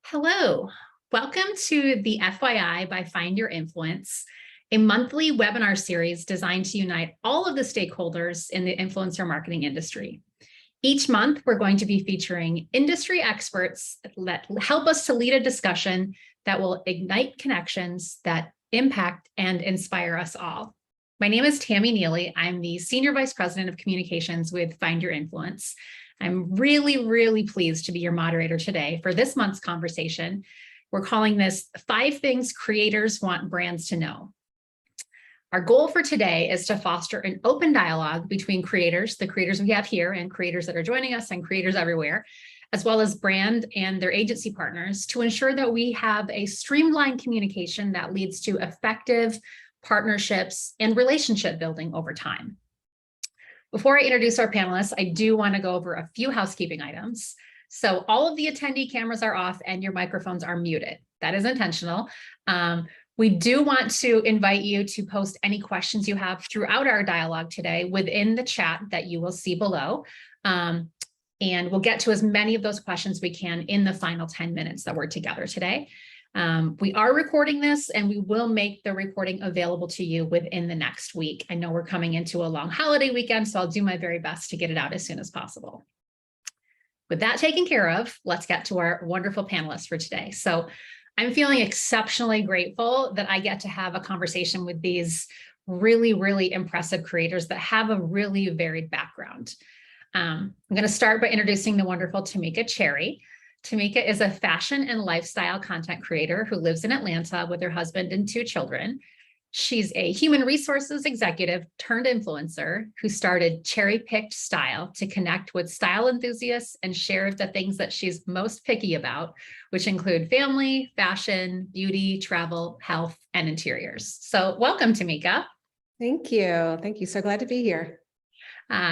Hello, welcome to the FYI by Find Your Influence, a monthly webinar series designed to unite all of the stakeholders in the influencer marketing industry. Each month, we're going to be featuring industry experts that help us to lead a discussion that will ignite connections that impact and inspire us all. My name is Tammy Neely. I'm the Senior Vice President of Communications with Find Your Influence. I'm really pleased to be your moderator today for this month's conversation. We're calling this 5 Things Creators Want Brands to Know. Our goal for today is to foster an open dialogue between creators, the creators we have here and creators that are joining us and creators everywhere, as well as brand and their agency partners to ensure that we have a streamlined communication that leads to effective partnerships and relationship building over time. Before I introduce our panelists, I do want to go over a few housekeeping items. So all of the attendee cameras are off and your microphones are muted. That is intentional. We do want to invite you to post any questions you have throughout our dialogue today within the chat that you will see below. And we'll get to as many of those questions we can in the final 10 minutes that we're together today. We are recording this and we will make the recording available to you within the next week. I know we're coming into a long holiday weekend, so I'll do my very best to get it out as soon as possible. With that taken care of, let's get to our wonderful panelists for today. So I'm feeling exceptionally grateful that I get to have a conversation with these really impressive creators that have a really varied background. I'm going to start by introducing the wonderful Tomeka Cherry. Tomeka is a fashion and lifestyle content creator who lives in Atlanta with her husband and 2 children. She's a human resources executive turned influencer who started Cherry Picked Style to connect with style enthusiasts and share the things that she's most picky about, which include family, fashion, beauty, travel, health, and interiors. So welcome, Tomeka. Thank you. Thank you. So glad to be here.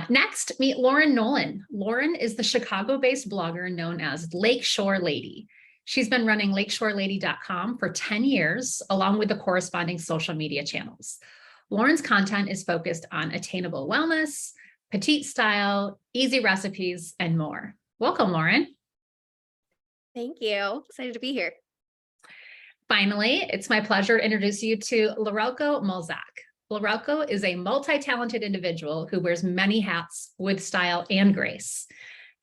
Next, meet Lauren Nolan. Lauren is the Chicago-based blogger known as Lakeshore Lady. She's been running lakeshorelady.com for 10 years, along with the corresponding social media channels. Lauren's content is focused on attainable wellness, petite style, easy recipes, and more. Welcome, Lauren. Thank you. Excited to be here. Finally, it's my pleasure to introduce you to Lorelco Mulzac. Lorelco is a multi-talented individual who wears many hats with style and grace.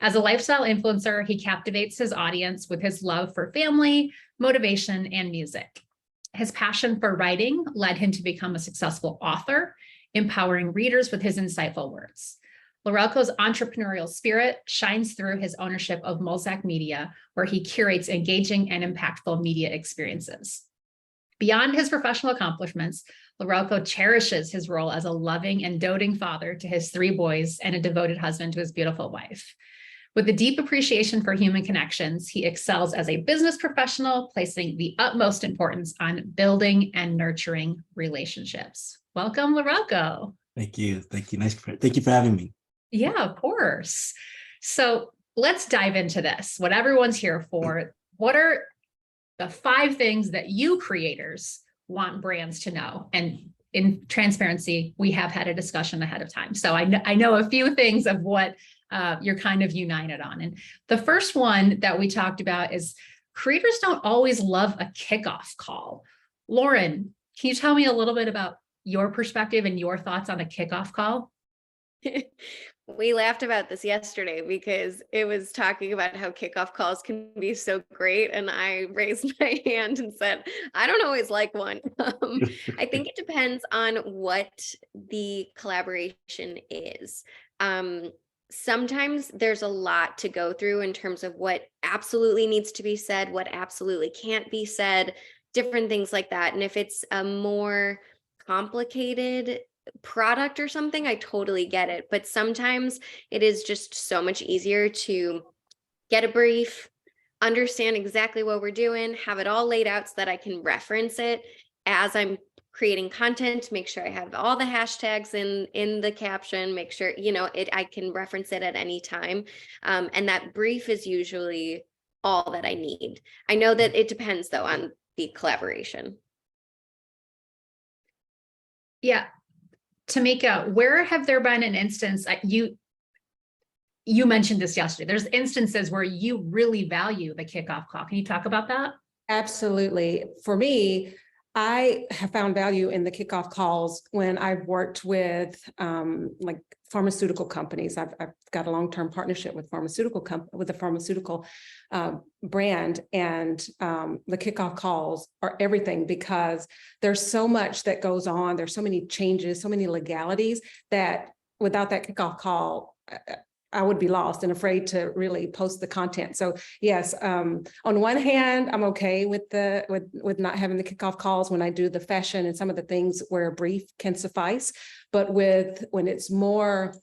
As a lifestyle influencer, he captivates his audience with his love for family, motivation, and music. His passion for writing led him to become a successful author, empowering readers with his insightful words. Lorelco's entrepreneurial spirit shines through his ownership of Mulzac Media, where he curates engaging and impactful media experiences. Beyond his professional accomplishments, Lorelco cherishes his role as a loving and doting father to his 3 boys and a devoted husband to his beautiful wife. With a deep appreciation for human connections, he excels as a business professional, placing the utmost importance on building and nurturing relationships. Welcome, Lorelco. Thank you. Thank you. Thank you for having me. Yeah, of course. So let's dive into this. What everyone's here for. What are the 5 things that you creators want brands to know? And in transparency, we have had a discussion ahead of time. So I know a few things of what you're kind of united on. And the first one that we talked about is creators don't always love a kickoff call. Lauren, can you tell me a little bit about your perspective and your thoughts on a kickoff call? We laughed about this yesterday because it was talking about how kickoff calls can be so great. And I raised my hand and said, I don't always like one. I think it depends on what the collaboration is. Sometimes there's a lot to go through in terms of what absolutely needs to be said, what absolutely can't be said, different things like that. And if it's a more complicated product or something, I totally get it. But sometimes it is just so much easier to get a brief, understand exactly what we're doing, have it all laid out so that I can reference it as I'm creating content, make sure I have all the hashtags in the caption, make sure, I can reference it at any time. And that brief is usually all that I need. I know that it depends though on the collaboration. Yeah. Tomeka, where have there been an instance you you mentioned this yesterday. There's instances where you really value the kickoff call. Can you talk about that? Absolutely. For me, I have found value in the kickoff calls when I've worked with like pharmaceutical companies. I've got a long-term partnership with a pharmaceutical brand, and the kickoff calls are everything because there's so much that goes on. There's so many changes, so many legalities that without that kickoff call, I would be lost and afraid to really post the content. So yes, on one hand, I'm okay with with not having the kickoff calls when I do the fashion and some of the things where a brief can suffice. But when it's more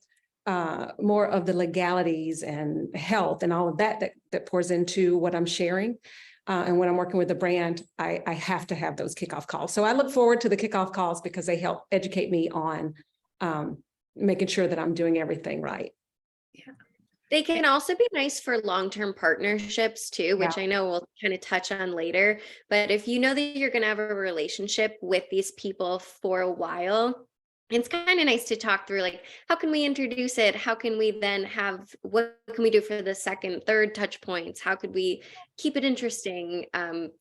of the legalities and health and all of that pours into what I'm sharing. And when I'm working with a brand, I have to have those kickoff calls. So I look forward to the kickoff calls because they help educate me on making sure that I'm doing everything right. Yeah. They can also be nice for long-term partnerships too, which I know we'll kind of touch on later. But if you know that you're going to have a relationship with these people for a while, it's kind of nice to talk through, like, how can we introduce it? How can we then what can we do for the second, third touch points? How could we keep it interesting?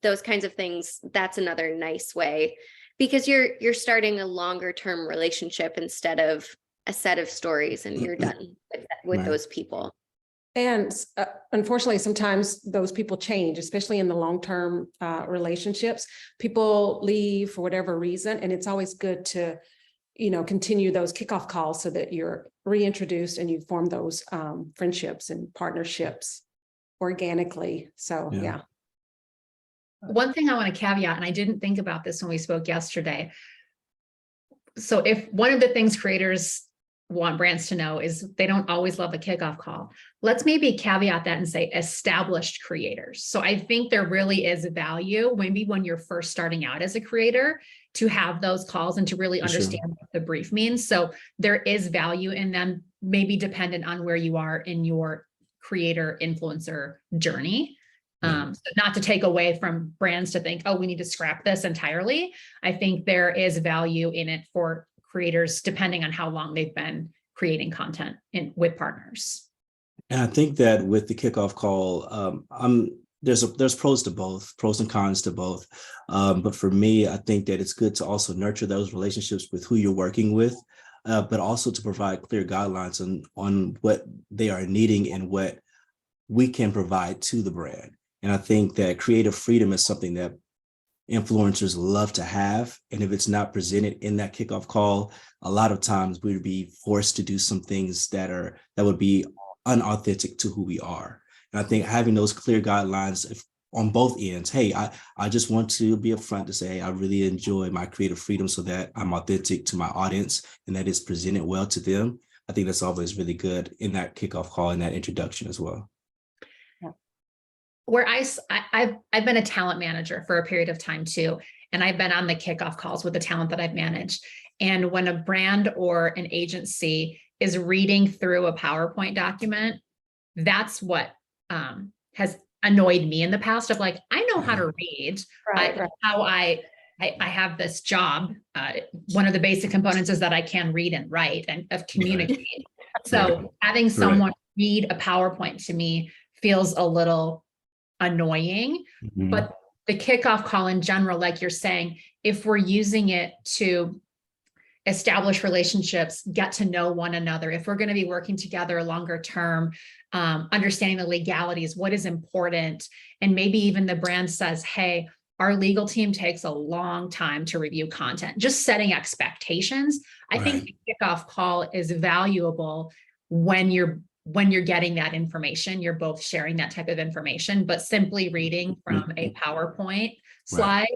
Those kinds of things. That's another nice way, because you're starting a longer term relationship instead of a set of stories and you're done with Right. those people. And unfortunately, sometimes those people change, especially in the long-term relationships. People leave for whatever reason, and it's always good to, continue those kickoff calls so that you're reintroduced and you form those friendships and partnerships organically. So, yeah. One thing I want to caveat, and I didn't think about this when we spoke yesterday. So if one of the things creators want brands to know is they don't always love the kickoff call, let's maybe caveat that and say established creators. So I think there really is value, maybe when you're first starting out as a creator, to have those calls and to really understand what the brief means. So there is value in them, maybe dependent on where you are in your creator influencer journey. So not to take away from brands to think, oh, we need to scrap this entirely. I think there is value in it for creators, depending on how long they've been creating content with partners. And I think that with the kickoff call, there's pros to both, pros and cons to both. But for me, I think that it's good to also nurture those relationships with who you're working with, but also to provide clear guidelines on what they are needing and what we can provide to the brand. And I think that creative freedom is something that influencers love to have. And if it's not presented in that kickoff call, a lot of times we would be forced to do some things that would be unauthentic to who we are. And I think having those clear guidelines on both ends, hey, I just want to be upfront to say, hey, I really enjoy my creative freedom so that I'm authentic to my audience and that it's presented well to them. I think that's always really good in that kickoff call and that introduction as well. Where I've been a talent manager for a period of time too, and I've been on the kickoff calls with the talent that I've managed. And when a brand or an agency is reading through a PowerPoint document, that's what has annoyed me in the past. Of like, I know how to read. I have this job. One of the basic components is that I can read and write and communicate. So having someone read a PowerPoint to me feels a little annoying, but the kickoff call in general, like you're saying, if we're using it to establish relationships, get to know one another, if we're going to be working together longer term, understanding the legalities, what is important, and maybe even the brand says, hey, our legal team takes a long time to review content, just setting expectations. I think the kickoff call is valuable when you're getting that information, you're both sharing that type of information, but simply reading from a PowerPoint slide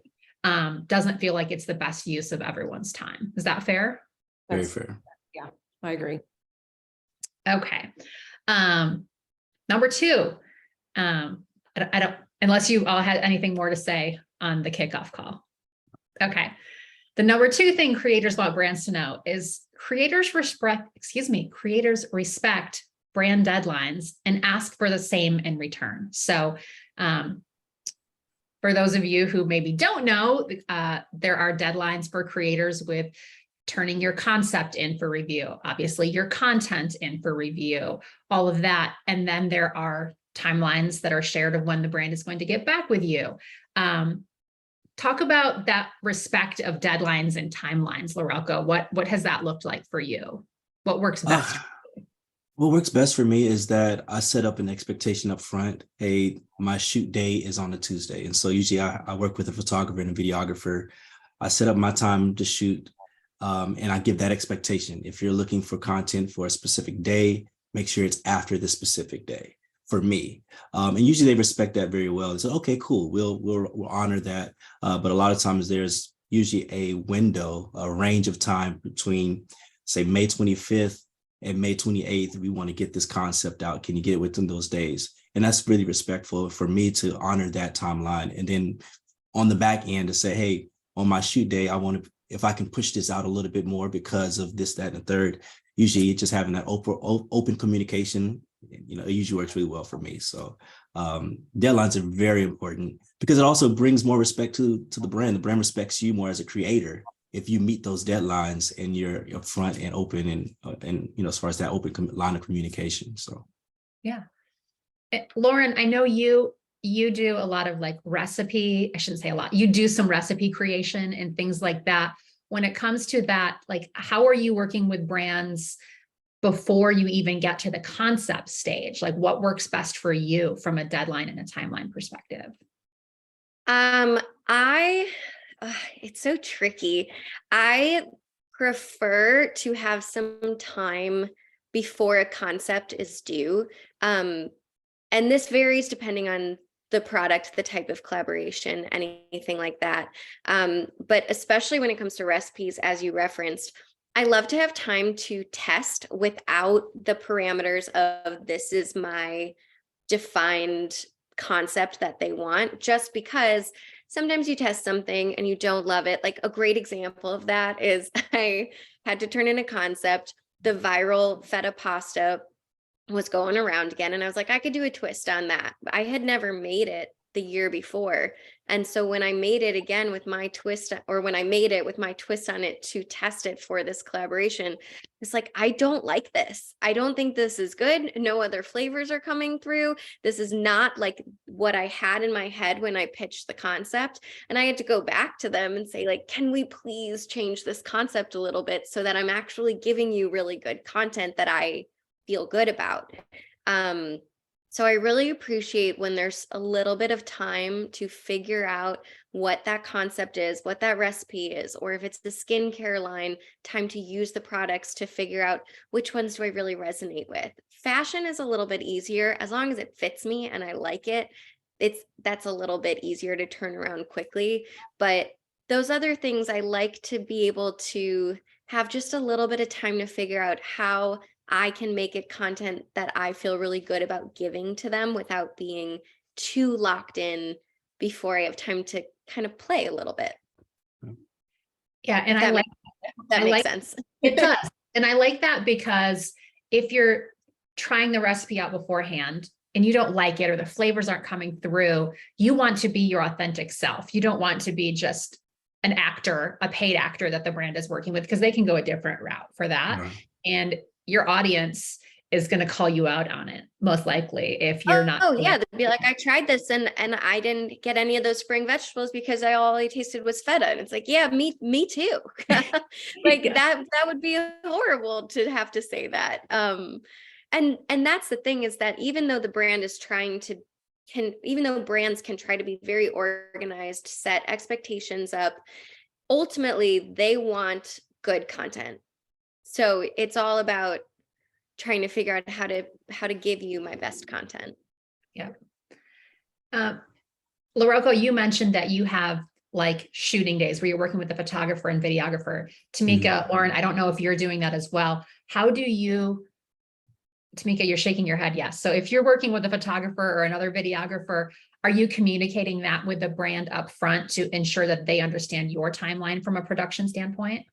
doesn't feel like it's the best use of everyone's time. Is that fair? Very fair. Yeah, I agree. Okay. Number two, I don't, unless you all had anything more to say on the kickoff call. Okay. The number two thing creators want brands to know is creators respect brand deadlines and ask for the same in return. So for those of you who maybe don't know, there are deadlines for creators with turning your concept in for review, obviously your content in for review, all of that. And then there are timelines that are shared of when the brand is going to get back with you. Talk about that respect of deadlines and timelines, Lorelco. What has that looked like for you? What works best? What works best for me is that I set up an expectation up front. Hey, my shoot day is on a Tuesday. And so usually I work with a photographer and a videographer. I set up my time to shoot, and I give that expectation. If you're looking for content for a specific day, make sure it's after the specific day for me. And usually they respect that very well. They say, okay, cool, we'll honor that. But a lot of times there's usually a window, a range of time between, say, May 25th and May 28th, we want to get this concept out. Can you get it within those days? And that's really respectful for me to honor that timeline. And then on the back end to say, hey, on my shoot day, I want to, if I can push this out a little bit more because of this, that, and the third. Usually just having that open communication, it usually works really well for me. So deadlines are very important because it also brings more respect to the brand. The brand respects you more as a creator if you meet those deadlines and you're upfront and open and as far as that open line of communication. So yeah. Lauren, I know you do a lot of like recipe, I shouldn't say a lot, you do some recipe creation and things like that. When it comes to that, like, how are you working with brands before you even get to the concept stage? Like, what works best for you from a deadline and a timeline perspective? It's so tricky. I prefer to have some time before a concept is due. And this varies depending on the product, the type of collaboration, anything like that. But especially when it comes to recipes, as you referenced, I love to have time to test without the parameters of this is my defined concept that they want, just because sometimes you test something and you don't love it. Like a great example of that is I had to turn in a concept. The viral feta pasta was going around again. And I was like, I could do a twist on that. I had never made it the year before. And so when I made it again with my twist, or when I made it with my twist on it to test it for this collaboration, it's like, I don't like this. I don't think this is good. No other flavors are coming through. This is not like what I had in my head when I pitched the concept. And I had to go back to them and say, like, can we please change this concept a little bit so that I'm actually giving you really good content that I feel good about. So I really appreciate when there's a little bit of time to figure out what that concept is, what that recipe is, or if it's the skincare line, time to use the products to figure out which ones do I really resonate with. Fashion is a little bit easier as long as it fits me and I like it. That's a little bit easier to turn around quickly. But those other things, I like to be able to have just a little bit of time to figure out how I can make it content that I feel really good about giving to them without being too locked in before I have time to kind of play a little bit. Yeah. And I like that makes sense. It does. And I like that because if you're trying the recipe out beforehand and you don't like it or the flavors aren't coming through, you want to be your authentic self. You don't want to be just an actor, a paid actor that the brand is working with, because they can go a different route for that. Right. And your audience is going to call you out on it, most likely, if you're not. Oh yeah, they'd be like, I tried this and I didn't get any of those spring vegetables because all I tasted was feta. And it's like, yeah, me too. Like that would be horrible to have to say that. And that's the thing, is that even though the brand is even though brands can try to be very organized, set expectations up, ultimately they want good content. So it's all about trying to figure out how to give you my best content. Yeah. Lorelco, you mentioned that you have like shooting days where you're working with the photographer and videographer. Tomeka, Lauren, I don't know if you're doing that as well. How do you, Tomeka, you're shaking your head, yes. So if you're working with a photographer or another videographer, are you communicating that with the brand up front to ensure that they understand your timeline from a production standpoint?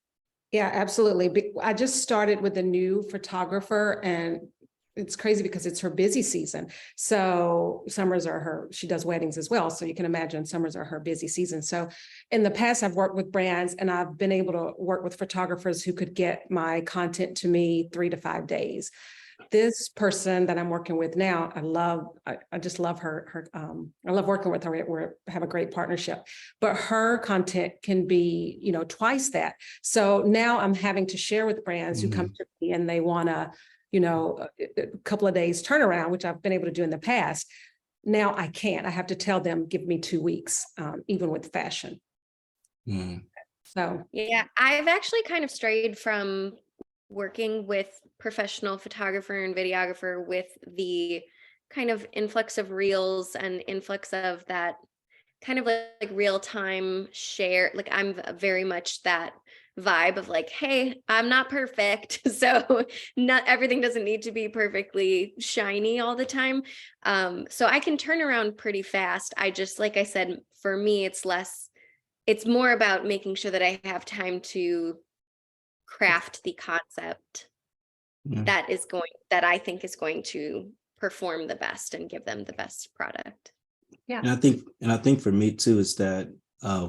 Yeah, absolutely. I just started with a new photographer, and it's crazy because it's her busy season. So summers are she does weddings as well. So you can imagine summers are her busy season. So in the past, I've worked with brands and I've been able to work with photographers who could get my content to me 3 to 5 days. This person that I'm working with now, I just love her. I love working with her. We have a great partnership, but her content can be, twice that. So now I'm having to share with brands who come to me and they want to, a couple of days turnaround, which I've been able to do in the past. Now I can't. I have to tell them, give me 2 weeks, even with fashion. So yeah, I've actually kind of strayed from working with professional photographer and videographer with the kind of influx of reels and influx of that kind of like real time share. Like I'm very much that vibe of like, hey, I'm not perfect. So not everything doesn't need to be perfectly shiny all the time. So I can turn around pretty fast. I just, like I said, for me, it's more about making sure that I have time to craft the concept that I think is going to perform the best and give them the best product. Yeah. And I think for me too, is that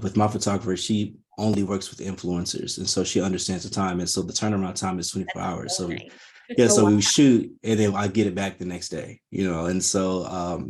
with my photographer, she only works with influencers. And so she understands the time. And so the turnaround time is 24 hours. So nice. so we shoot and then I get it back the next day, and so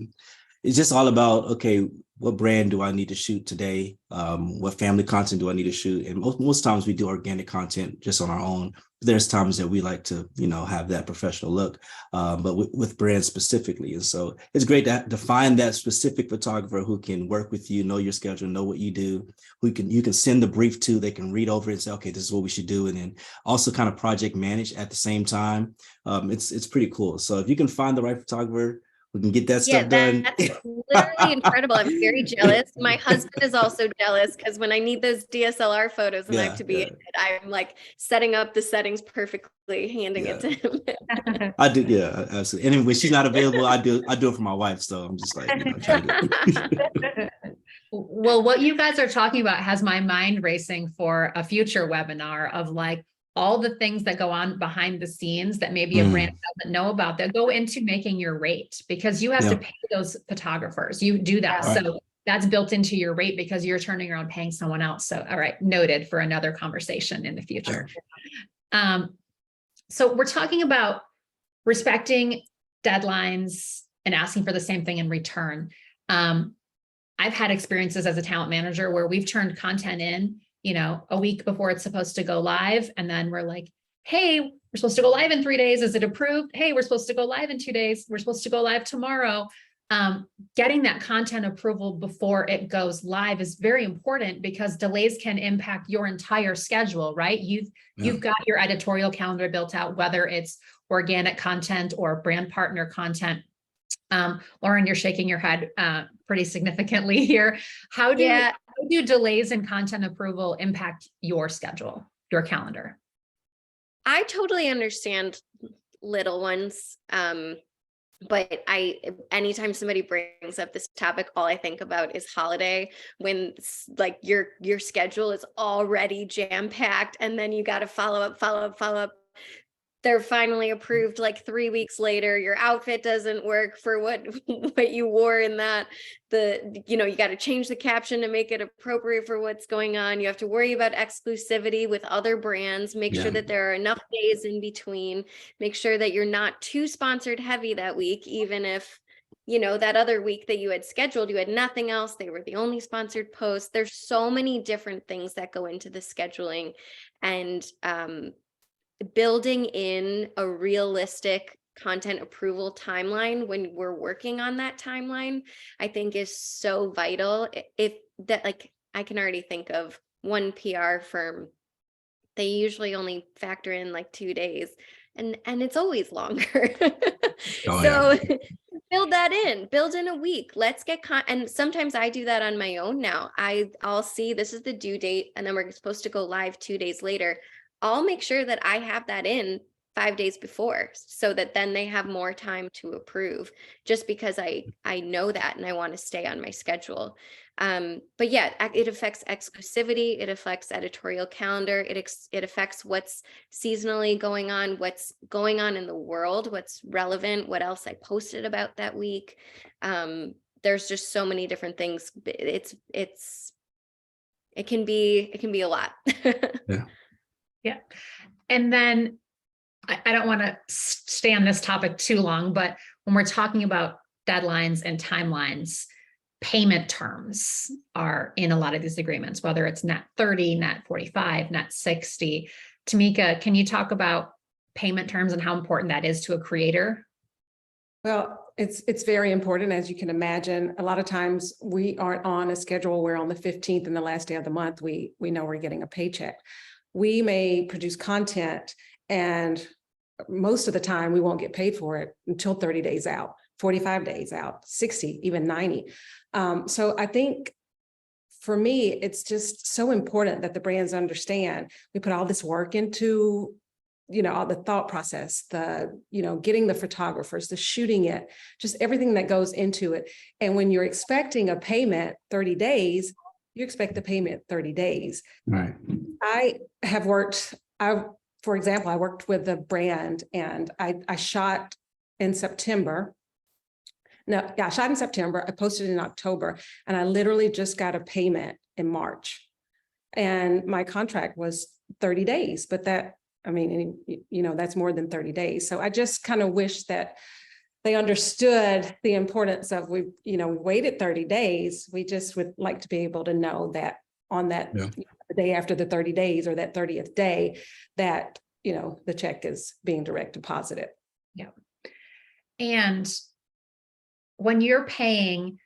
it's just all about, okay, what brand do I need to shoot today? What family content do I need to shoot? And most times we do organic content just on our own. There's times that we like to, have that professional look, but with brands specifically. And so it's great to find that specific photographer who can work with you, know your schedule, know what you do, you can send the brief to, they can read over it and say, okay, this is what we should do. And then also kind of project manage at the same time. It's pretty cool. So if you can find the right photographer, we can get that stuff done. That's literally incredible. I'm very jealous. My husband is also jealous because when I need those DSLR photos and I have to be in it, I'm like setting up the settings perfectly, handing it to him. I do, yeah, absolutely. And when she's not available, I do it for my wife. So I'm just like, trying to Well, what you guys are talking about has my mind racing for a future webinar of like all the things that go on behind the scenes that maybe a brand doesn't know about that go into making your rate, because you have to pay those photographers. You do that. Yeah. So that's built into your rate because you're turning around paying someone else. So, all right, noted for another conversation in the future. So we're talking about respecting deadlines and asking for the same thing in return. I've had experiences as a talent manager where we've turned content in, a week before it's supposed to go live. And then we're like, hey, we're supposed to go live in 3 days. Is it approved? Hey, we're supposed to go live in 2 days. We're supposed to go live tomorrow. Getting that content approval before it goes live is very important because delays can impact your entire schedule, right? You've got your editorial calendar built out, whether it's organic content or brand partner content. Lauren, you're shaking your head pretty significantly here. How do delays in content approval impact your schedule, your calendar? I totally understand little ones. But anytime somebody brings up this topic, all I think about is holiday, when like your schedule is already jam-packed and then you got to follow up. They're finally approved like 3 weeks later. Your outfit doesn't work for what you wore in that. You got to change the caption to make it appropriate for what's going on. You have to worry about exclusivity with other brands. Make sure that there are enough days in between. Make sure that you're not too sponsored heavy that week, even if that other week that you had scheduled, you had nothing else. They were the only sponsored post. There's so many different things that go into the scheduling, and building in a realistic content approval timeline when we're working on that timeline, I think is so vital. I can already think of one PR firm. They usually only factor in like 2 days, and it's always longer. Build that in, build in a week. Let's get and sometimes I do that on my own now. I'll see this is the due date and then we're supposed to go live 2 days later. I'll make sure that I have that in 5 days before, so that then they have more time to approve, just because I know that and I want to stay on my schedule. But yeah, it affects exclusivity, it affects editorial calendar, it affects what's seasonally going on, what's going on in the world, what's relevant, what else I posted about that week. There's just so many different things. It can be a lot. Yeah. And then I don't want to stay on this topic too long, but when we're talking about deadlines and timelines, payment terms are in a lot of these agreements, whether it's net 30, net 45, net 60. Tomeka, can you talk about payment terms and how important that is to a creator? Well, it's very important, as you can imagine. A lot of times we aren't on a schedule where on the 15th and the last day of the month, we know we're getting a paycheck. We may produce content, and most of the time we won't get paid for it until 30 days out, 45 days out, 60, even 90. So I think for me, it's just so important that the brands understand we put all this work into, all the thought process, getting the photographers, the shooting it, just everything that goes into it. And when you're expecting a payment 30 days, you expect the payment 30 days. Right. For example, I worked with a brand, and I shot in September. No, yeah, I shot in September. I posted in October, and I literally just got a payment in March. And my contract was 30 days, but that's more than 30 days. So I just kind of wish that they understood the importance of we waited 30 days. We just would like to be able to know that on that the day after the 30 days, or that 30th day, that the check is being direct deposited. Yeah. And when you're paying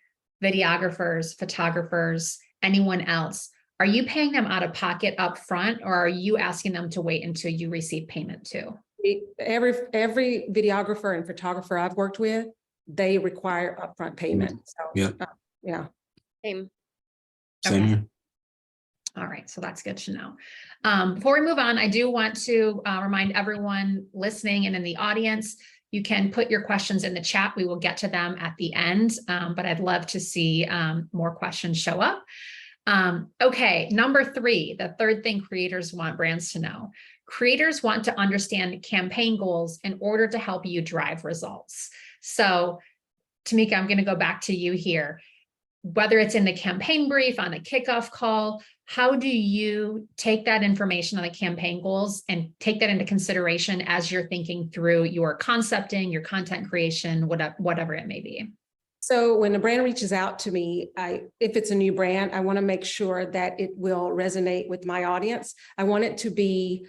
videographers, photographers, anyone else, are you paying them out of pocket up front, or are you asking them to wait until you receive payment too? Every videographer and photographer I've worked with, they require upfront payment. So yeah. Same. Same here. All right, so that's good to know. Before we move on, I do want to remind everyone listening and in the audience, you can put your questions in the chat. We will get to them at the end, but I'd love to see more questions show up. Okay, number 3, the third thing creators want brands to know. Creators want to understand campaign goals in order to help you drive results. So, Tomeka, I'm going to go back to you here. Whether it's in the campaign brief, on the kickoff call, how do you take that information on the campaign goals and take that into consideration as you're thinking through your concepting, your content creation, whatever it may be? So when a brand reaches out to me, if it's a new brand, I want to make sure that it will resonate with my audience. I want it to be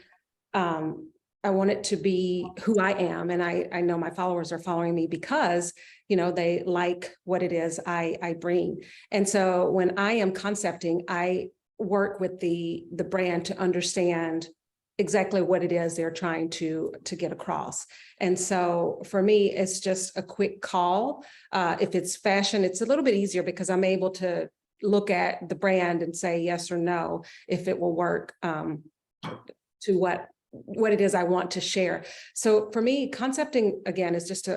who I am. And I know my followers are following me because, they like what it is I bring. And so when I am concepting, I work with the brand to understand exactly what it is they're trying to get across. And so for me, it's just a quick call. If it's fashion, it's a little bit easier because I'm able to look at the brand and say yes or no, if it will work to what it is I want to share. So for me, concepting, again, is just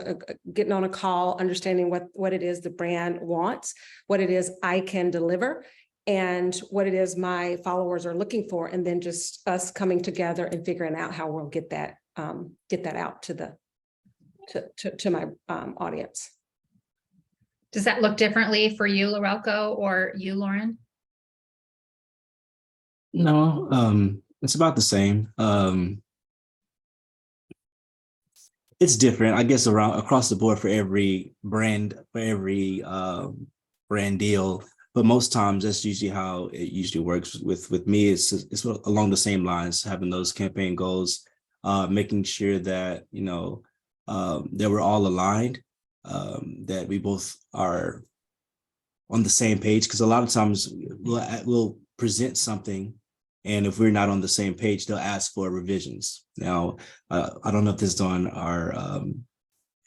getting on a call, understanding what it is the brand wants, what it is I can deliver, and what it is my followers are looking for, and then just us coming together and figuring out how we'll get that out to my audience. Does that look differently for you, Lorelco, or you, Lauren? No, it's about the same. It's different, I guess, across the board for every brand, brand deal. But most times that's usually how it usually works with me. It's along the same lines, having those campaign goals, making sure that, that we're all aligned, that we both are on the same page. Because a lot of times we'll present something, and if we're not on the same page, they'll ask for revisions. Now, I don't know if this is on our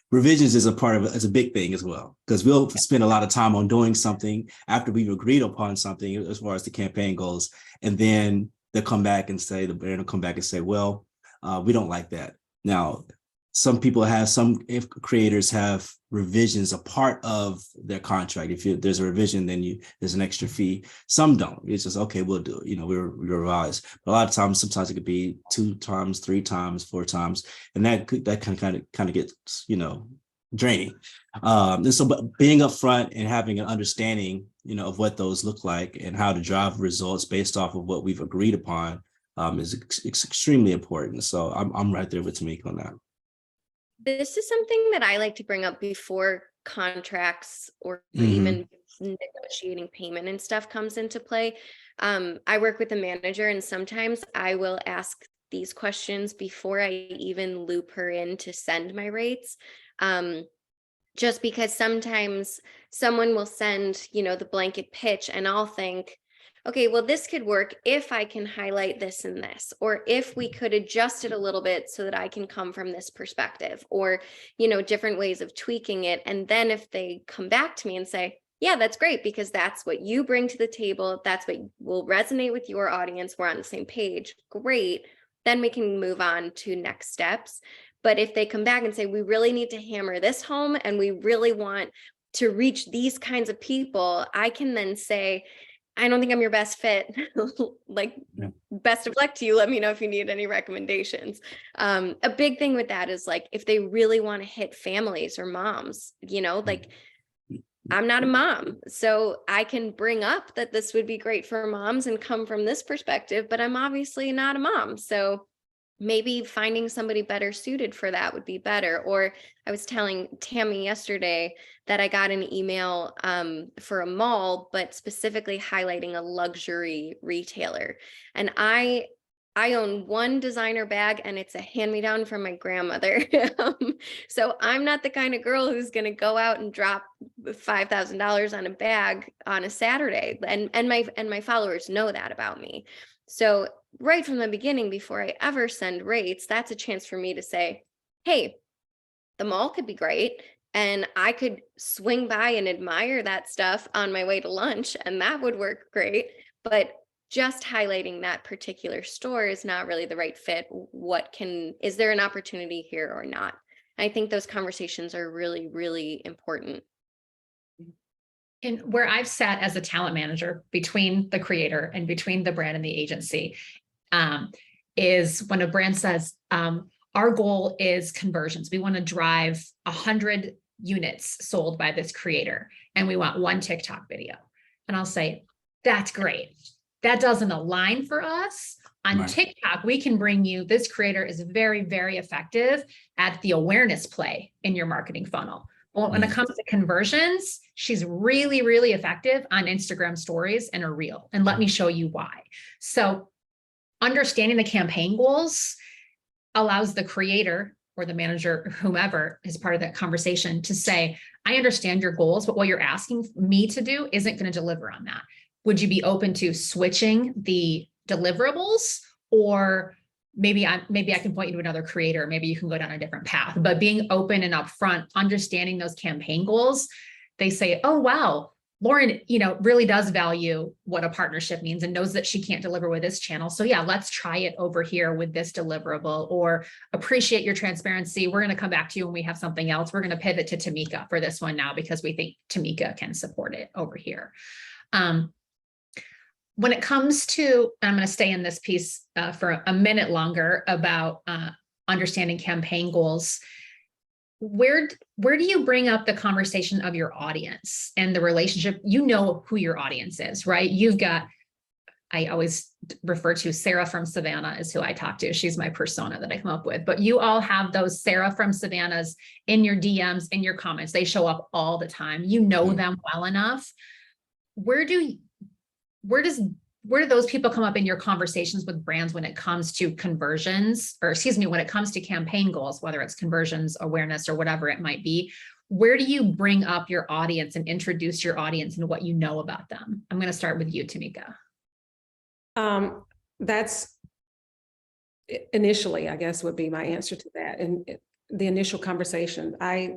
revisions is it's a big thing as well, because we'll spend a lot of time on doing something after we've agreed upon something as far as the campaign goes. And then they'll come back and say, the brand will come back and say, well, we don't like that. Now, some creators have revisions a part of their contract. If there's a revision, then there's an extra fee. Some don't. It's just, okay, we'll do it. We revise. But a lot of times, sometimes it could be 2 times, 3 times, 4 times, and that kind of gets draining. And so, but being upfront and having an understanding, of what those look like and how to drive results based off of what we've agreed upon, is extremely important. So I'm right there with Tomeka on that. This is something that I like to bring up before contracts or even negotiating payment and stuff comes into play. I work with a manager, and sometimes I will ask these questions before I even loop her in to send my rates. Just because sometimes someone will send, the blanket pitch, and I'll think, okay, well, this could work if I can highlight this and this, or if we could adjust it a little bit so that I can come from this perspective, or, different ways of tweaking it. And then if they come back to me and say, yeah, that's great, because that's what you bring to the table, that's what will resonate with your audience, we're on the same page, great, then we can move on to next steps. But if they come back and say, we really need to hammer this home and we really want to reach these kinds of people, I can then say, I don't think I'm your best fit. Best of luck to you. Let me know if you need any recommendations. A big thing with that is if they really want to hit families or moms, I'm not a mom, so I can bring up that this would be great for moms and come from this perspective, but I'm obviously not a mom. So maybe finding somebody better suited for that would be better. Or I was telling Tammy yesterday that I got an email for a mall, but specifically highlighting a luxury retailer. And I own one designer bag, and it's a hand-me-down from my grandmother. So I'm not the kind of girl who's going to go out and drop $5,000 on a bag on a Saturday. And my followers know that about me. So right from the beginning, before I ever send rates, that's a chance for me to say, hey, the mall could be great, and I could swing by and admire that stuff on my way to lunch, and that would work great. But just highlighting that particular store is not really the right fit. Is there an opportunity here or not? I think those conversations are really, really important. And where I've sat as a talent manager between the creator and between the brand and the agency, is when a brand says, our goal is conversions. We want to drive 100 units sold by this creator, and we want 1 TikTok video. And I'll say, that's great. That doesn't align for us. On TikTok, we can bring you, this creator is very, very effective at the awareness play in your marketing funnel. Well, when it comes to conversions, she's really, really effective on Instagram stories and a reel. And let me show you why. So understanding the campaign goals allows the creator or the manager, whomever is part of that conversation, to say, I understand your goals, but what you're asking me to do isn't going to deliver on that. Would you be open to switching the deliverables, or maybe I can point you to another creator, maybe you can go down a different path. But being open and upfront, understanding those campaign goals, they say, oh, wow, Lauren, really does value what a partnership means and knows that she can't deliver with this channel. So yeah, let's try it over here with this deliverable, or appreciate your transparency. We're going to come back to you when we have something else. We're going to pivot to Tomeka for this one now because we think Tomeka can support it over here. When it comes to, I'm going to stay in this piece for a minute longer about understanding campaign goals. Where do you bring up the conversation of your audience and the relationship? You know who your audience is, right? You've got, I always refer to Sarah from Savannah is who I talk to. She's my persona that I come up with. But you all have those Sarah from Savannahs in your DMs, in your comments. They show up all the time. You know them well enough. Where do those people come up in your conversations with brands when it comes to conversions, or when it comes to campaign goals, whether it's conversions, awareness, or whatever it might be? Where do you bring up your audience and introduce your audience and what you know about them? I'm going to start with you, Tomeka. That's initially, I guess, would be my answer to that. And the initial conversation, I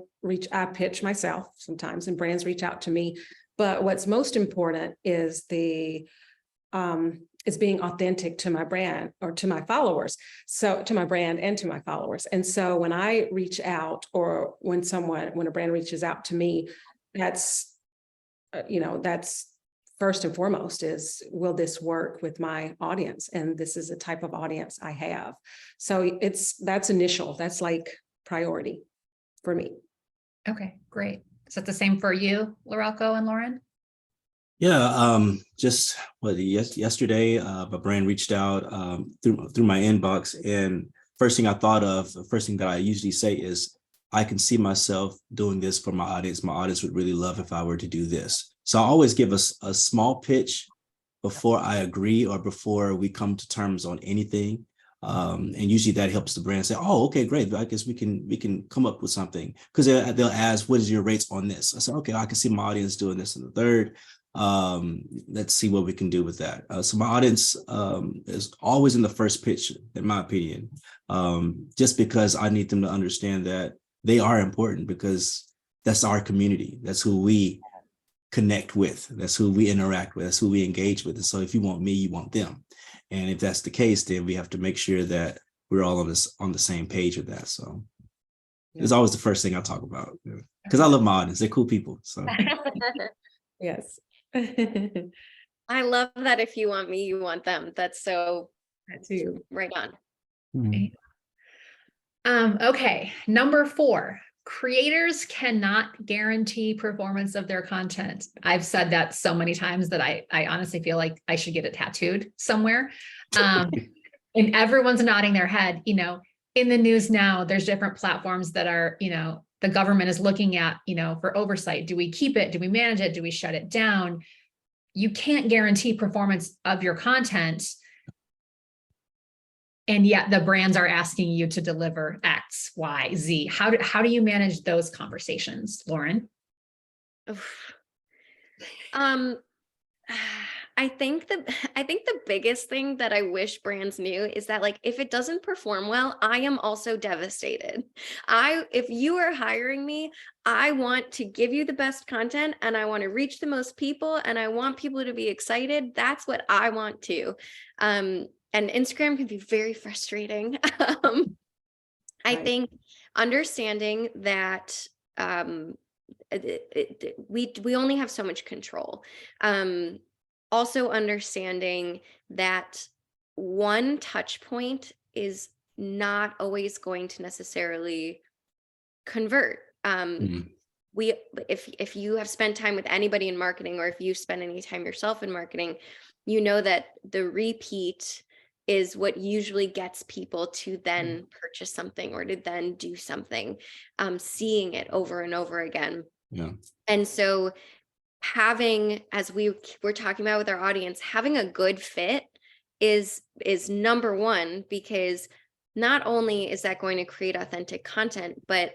pitch myself sometimes, and brands reach out to me. But what's most important is the is being authentic to my brand or to my followers. So to my brand and to my followers. And so when I reach out, or when a brand reaches out to me, that's, that's first and foremost is, will this work with my audience? And this is the type of audience I have. So that's initial, that's like priority for me. Okay, great. Is that the same for you, Lorelco and Lauren? Yeah, just yesterday, a brand reached out through my inbox, and first thing that I usually say is, I can see myself doing this for my audience. My audience would really love if I were to do this. So I always give us a small pitch before I agree or before we come to terms on anything. And usually that helps the brand say, oh, okay, great. I guess we can come up with something, because they'll ask, what is your rates on this? I said, okay, I can see my audience doing this in the third. Let's see what we can do with that. So my audience is always in the first pitch, in my opinion, just because I need them to understand that they are important, because that's our community. That's who we connect with. That's who we interact with. That's who we engage with. And so if you want me, you want them. And if that's the case, then we have to make sure that we're all on the same page with that. So it's always the first thing I talk about, because I love my audience. They're cool people. So Yes. I love that. If you want me, you want them. That's so That too. right on. mhm. Okay, number 4, creators cannot guarantee performance of their content. I've said that so many times that I honestly feel like I should get it tattooed somewhere. And everyone's nodding their head. In the news now, there's different platforms that are, the government is looking at, for oversight. Do we keep it? Do we manage it? Do we shut it down? You can't guarantee performance of your content. And yet the brands are asking you to deliver X, Y, Z. How do you manage those conversations, Lauren? I think the biggest thing that I wish brands knew is that, like, if it doesn't perform well, I am also devastated. If you are hiring me, I want to give you the best content, and I want to reach the most people, and I want people to be excited. That's what I want to. And Instagram can be very frustrating. I think understanding that we only have so much control. Also understanding that one touch point is not always going to necessarily convert. If you have spent time with anybody in marketing, or if you spend any time yourself in marketing, you know that the repeat is what usually gets people to then purchase something, or to then do something, seeing it over and over again. Yeah. And so having, as we were talking about with our audience, having a good fit is number one, because not only is that going to create authentic content, but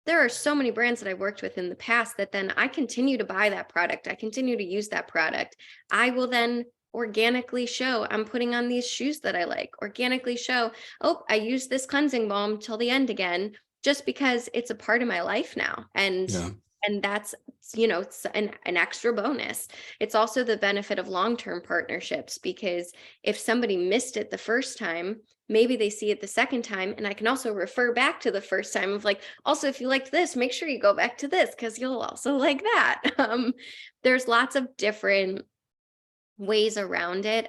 there are so many brands that I've worked with in the past that then I continue to buy that product. I continue to use that product. I will then organically show, I'm putting on these shoes that I like, organically show, oh, I use this cleansing balm till the end again, just because it's a part of my life now. And that's, it's an extra bonus. It's also the benefit of long-term partnerships, because if somebody missed it the first time, maybe they see it the second time, and I can also refer back to the first time of, like, also, if you liked this, make sure you go back to this, because you'll also like that. There's lots of different ways around it.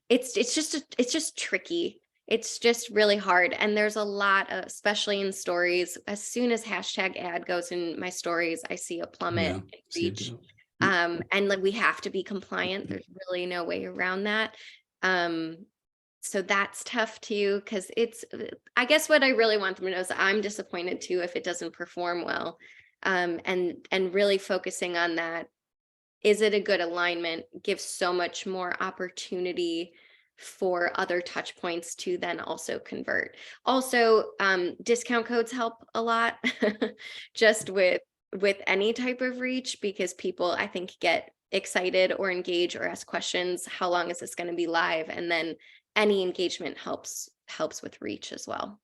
It's just tricky. It's just really hard. And there's a lot of, especially in stories, as soon as #ad goes in my stories, I see a plummet in reach. And like, we have to be compliant. There's really no way around that. So that's tough too, because I guess what I really want them to know is I'm disappointed too if it doesn't perform well. And really focusing on that. Is it a good alignment? Gives so much more opportunity for other touch points to then also convert. Also, discount codes help a lot just with any type of reach, because people, I think, get excited or engage or ask questions. How long is this going to be live? And then any engagement helps with reach as well.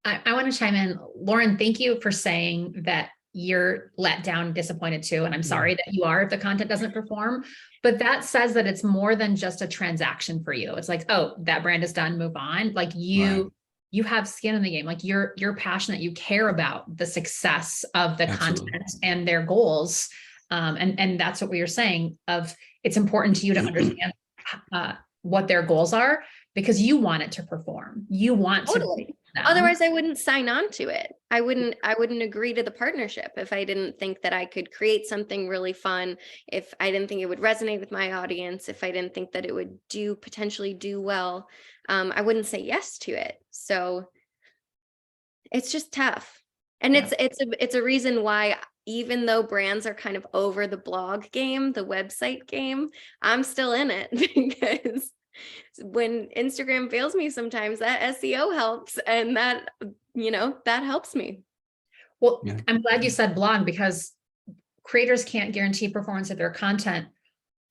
I want to chime in. Lauren, thank you for saying that you're let down, disappointed too. And I'm sorry that you are if the content doesn't perform, but that says that it's more than just a transaction for you. It's like, oh, that brand is done, move on. Like you have skin in the game. Like you're passionate, you care about the success of the Absolutely. content and their goals. And that's what we were saying of it's important to you to understand what their goals are because you want it to perform. You want Totally. to. Them. Otherwise, I wouldn't sign on to it. I wouldn't agree to the partnership if I didn't think that I could create something really fun, if I didn't think it would resonate with my audience, if I didn't think that it would potentially do well, I wouldn't say yes to it. So it's just tough. And it's a reason why, even though brands are kind of over the blog game, the website game, I'm still in it because when Instagram fails me sometimes, that SEO helps, and that helps me. Well, I'm glad you said blog because creators can't guarantee performance of their content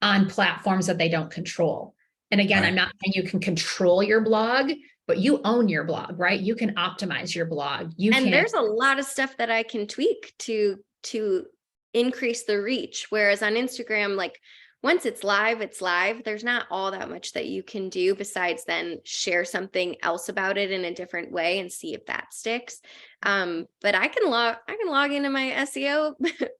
on platforms that they don't control. And again, I'm not saying you can control your blog, but you own your blog, right? You can optimize your blog. There's a lot of stuff that I can tweak to increase the reach. Whereas on Instagram, like once it's live, there's not all that much that you can do besides then share something else about it in a different way and see if that sticks. But I can log into my SEO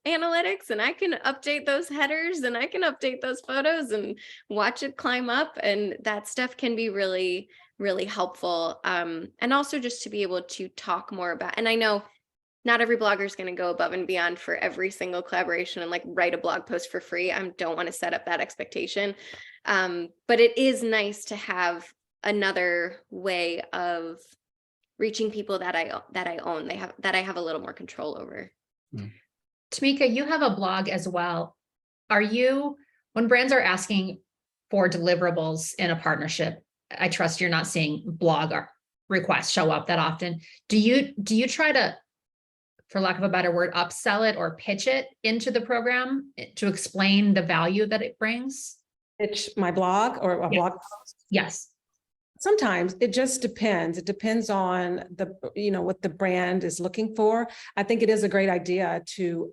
analytics and I can update those headers and I can update those photos and watch it climb up. And that stuff can be really, really helpful. And also just to be able to talk more about, and I know not every blogger is going to go above and beyond for every single collaboration and like write a blog post for free. I don't want to set up that expectation. But it is nice to have another way of reaching people that I own, that I have a little more control over. Tomeka, you have a blog as well. When brands are asking for deliverables in a partnership, I trust you're not seeing blog requests show up that often. Do you try to, for lack of a better word, upsell it or pitch it into the program to explain the value that it brings? Pitch my blog or a blog post? Yes. Sometimes it just depends. It depends on what the brand is looking for. I think it is a great idea to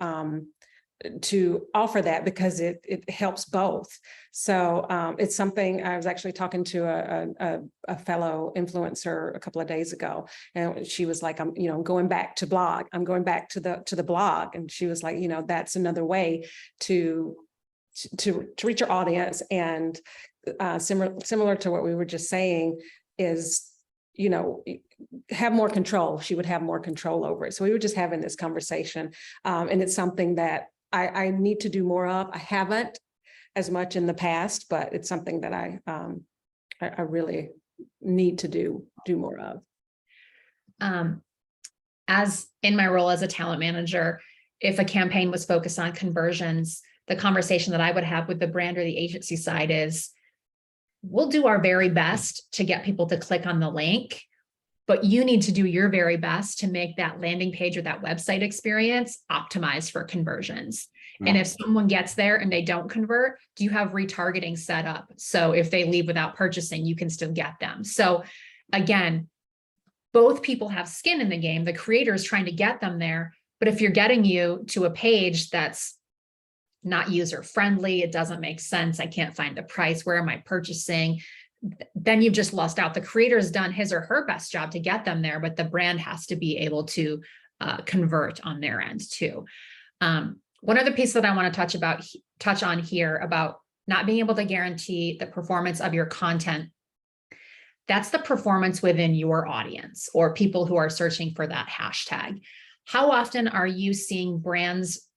offer that because it helps both. So it's something I was actually talking to a fellow influencer a couple of days ago, and she was like, I'm going back to blog. I'm going back to the blog. And she was like, that's another way to reach your audience. And similar to what we were just saying is, have more control. She would have more control over it. So we were just having this conversation. And it's something that I need to do more of. I haven't as much in the past, but it's something that I really need to do more of. As in my role as a talent manager, if a campaign was focused on conversions, the conversation that I would have with the brand or the agency side is, we'll do our very best to get people to click on the link, but you need to do your very best to make that landing page or that website experience optimized for conversions. Yeah. And if someone gets there and they don't convert, do you have retargeting set up? So if they leave without purchasing, you can still get them. So again, both people have skin in the game. The creator is trying to get them there, but if you're getting you to a page that's not user-friendly, it doesn't make sense, I can't find the price, where am I purchasing? Then you've just lost out. The creator's done his or her best job to get them there, but the brand has to be able to convert on their end too. One other piece that I want to touch on here about not being able to guarantee the performance of your content, that's the performance within your audience or people who are searching for that hashtag. How often are you seeing brands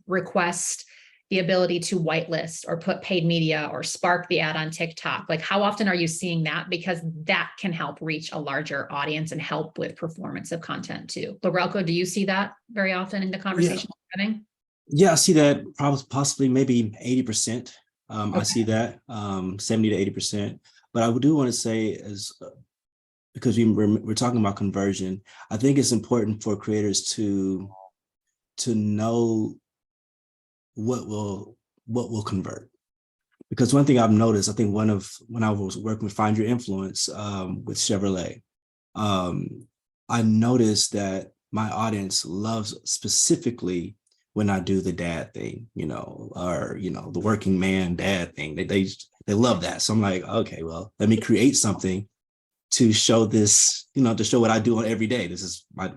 request the ability to whitelist or put paid media or spark the ad on TikTok? Like, how often are you seeing that? Because that can help reach a larger audience and help with performance of content too. Lorelco, do you see that very often in the conversation you're having? Yeah, I see that possibly maybe 80%. Okay. I see that 70 to 80%. But I do want to say, because we're talking about conversion, I think it's important for creators to know what will convert. Because one thing I've noticed, I think when I was working with Find Your Influence with Chevrolet, I noticed that my audience loves specifically when I do the dad thing, or, the working man dad thing. They love that. So I'm like, okay, well, let me create something to show this, to show what I do on every day. This is my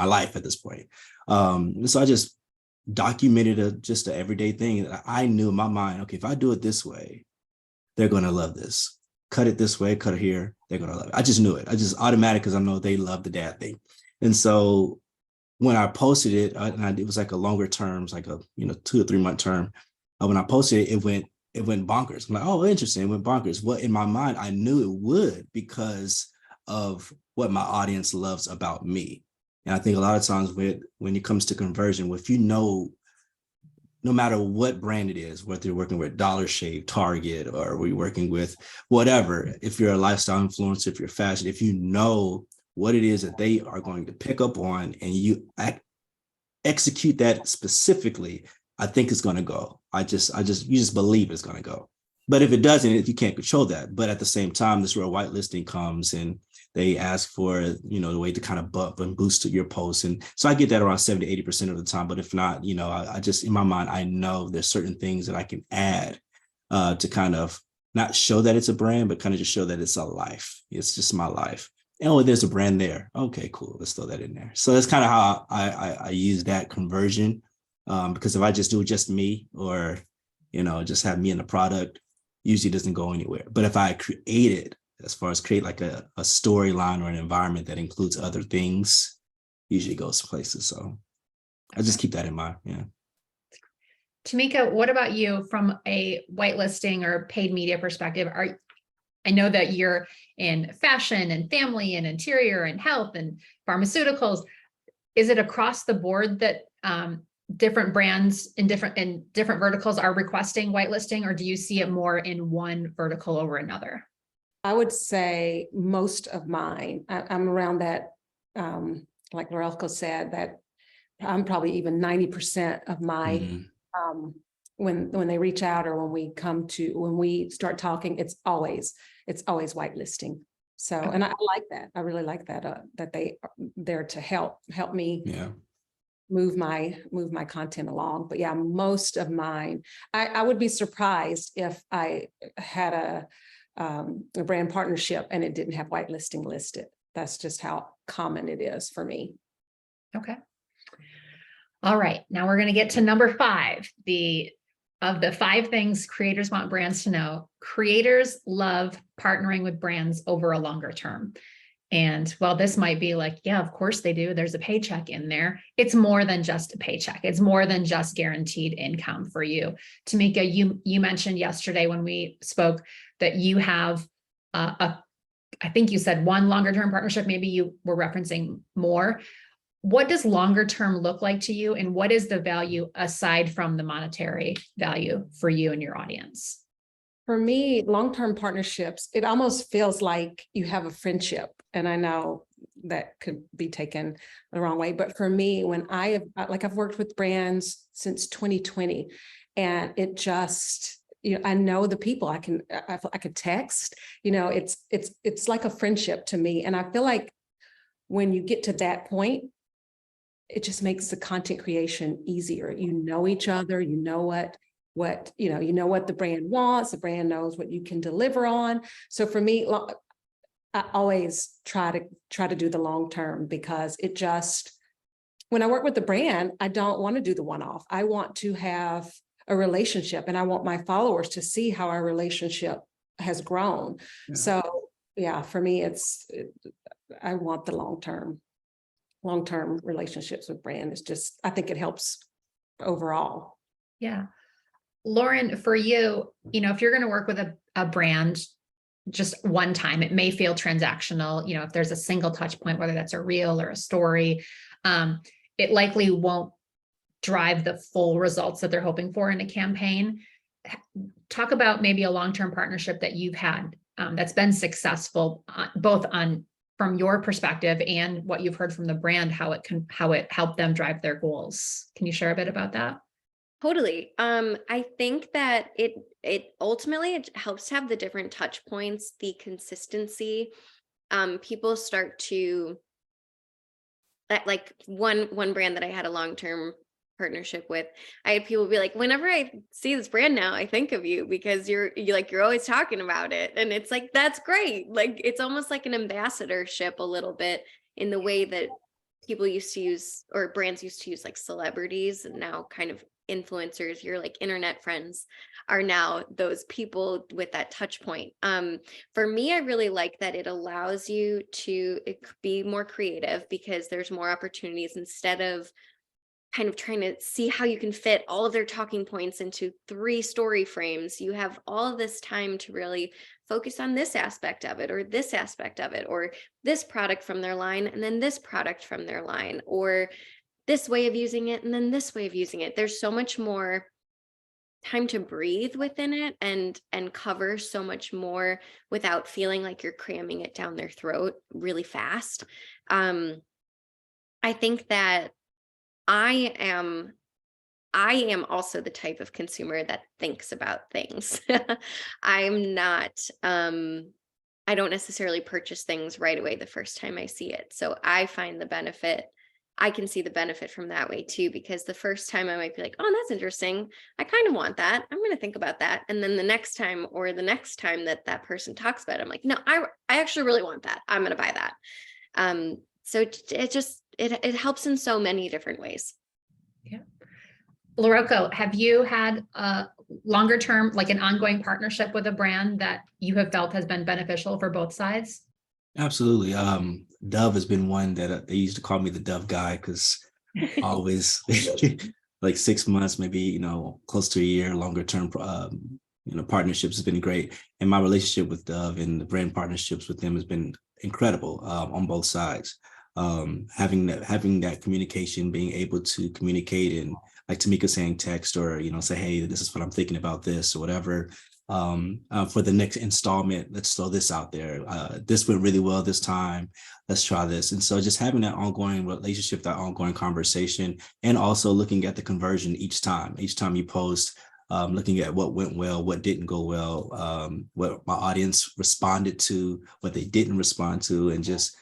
life at this point. So I just documented just an everyday thing that I knew in my mind, okay, if I do it this way, they're going to love this. Cut it this way, cut it here, they're going to love it. I just knew it. I just automatic because I know they love the dad thing. And so when I posted it, it was like a longer term, like a 2 or 3 month term. When I posted it, it went bonkers. I'm like, oh, interesting. It went bonkers. Well, in my mind, I knew it would because of what my audience loves about me. And I think a lot of times when it comes to conversion, if no matter what brand it is, whether you're working with Dollar Shave, Target, or we're working with whatever, if you're a lifestyle influencer, if you're fashion, if you know what it is that they are going to pick up on and you execute that specifically, I think it's going to go. You just believe it's going to go. But if it doesn't, you can't control that. But at the same time, this is where whitelisting comes and they ask for, the way to kind of bump and boost your posts. And so I get that around 70 to 80% of the time. But if not, I just, in my mind, I know there's certain things that I can add to kind of not show that it's a brand, but kind of just show that it's a life. It's just my life. Oh, there's a brand there. Okay, cool. Let's throw that in there. So that's kind of how I use that conversion. Because if I just do just me or, just have me in the product, usually doesn't go anywhere. But if I create it, as far as create like a storyline or an environment that includes other things, usually goes places. So I just keep that in mind. Yeah. Tomeka, what about you from a whitelisting or paid media perspective? I know that you're in fashion and family and interior and health and pharmaceuticals. Is it across the board that different brands in different verticals are requesting whitelisting, or do you see it more in one vertical over another? I would say most of mine, I'm around that, like Lorelco said, that I'm probably even 90% of my, when they reach out or when we start talking, it's always whitelisting. So, and I like that. I really like that, that they are there to help me move my content along. But yeah, most of mine, I would be surprised if I had a brand partnership and it didn't have whitelisting listed. That's just how common it is for me. Okay. All right. Now we're going to get to number 5. Of the 5 things creators want brands to know, creators love partnering with brands over a longer term. And while this might be like, yeah, of course they do, there's a paycheck in there. It's more than just a paycheck. It's more than just guaranteed income for you. Tomeka, you mentioned yesterday when we spoke that you have I think you said one longer term partnership, maybe you were referencing more. What does longer term look like to you? And what is the value aside from the monetary value for you and your audience? For me, long-term partnerships, it almost feels like you have a friendship. And I know that could be taken the wrong way. But for me, when I've worked with brands since 2020, and it just, I know the people. I could text, it's like a friendship to me. And I feel like when you get to that point, it just makes the content creation easier. You know each other, you know what the brand wants, the brand knows what you can deliver on. So for me, I always try to do the long term, because it just, when I work with the brand, I don't want to do the one-off. I want to have a relationship, and I want my followers to see how our relationship has grown. Yeah. So yeah, for me, I want the long-term relationships with brand. It's just, I think it helps overall. Yeah. Lauren, for you, if you're going to work with a brand just one time, it may feel transactional. If there's a single touch point, whether that's a reel or a story, it likely won't drive the full results that they're hoping for in a campaign. Talk about maybe a long-term partnership that you've had that's been successful, both from your perspective and what you've heard from the brand, how it helped them drive their goals. Can you share a bit about that? Totally. I think that it ultimately it helps to have the different touch points, the consistency. People start to that like one brand that I had a long-term partnership with, I had people be like, whenever I see this brand now, I think of you because you're always talking about it. And it's like, that's great. Like, it's almost like an ambassadorship a little bit in the way that people used to use, or brands used to use, like celebrities, and now kind of influencers, your like internet friends are now those people with that touch point. For me, I really like that it allows you to be more creative because there's more opportunities instead of kind of trying to see how you can fit all of their talking points into 3 story frames. You have all of this time to really focus on this aspect of it, or this aspect of it, or this product from their line, and then this product from their line, or this way of using it, and then this way of using it. There's so much more time to breathe within it and cover so much more without feeling like you're cramming it down their throat really fast. I think that I am also the type of consumer that thinks about things. I'm not, I don't necessarily purchase things right away the first time I see it. So I find the benefit, I can see the benefit from that way too, because the first time I might be like, oh, that's interesting. I kind of want that. I'm going to think about that. And then the next time, or the next time that that person talks about it, I'm like, no, I actually really want that. I'm going to buy that. So it helps in so many different ways. Yeah. Lorelco, have you had a longer term, like an ongoing partnership with a brand that you have felt has been beneficial for both sides? Absolutely. Dove has been one that they used to call me the Dove guy because always like 6 months, maybe, close to a year, longer term, partnerships has been great. And my relationship with Dove and the brand partnerships with them has been incredible on both sides. Having that communication, being able to communicate, and like Tomeka saying text, or say, hey, this is what I'm thinking about this, or whatever. For the next installment, let's throw this out there. This went really well this time. Let's try this. And so just having that ongoing relationship, that ongoing conversation, and also looking at the conversion each time you post, looking at what went well, what didn't go well, what my audience responded to, what they didn't respond to, and just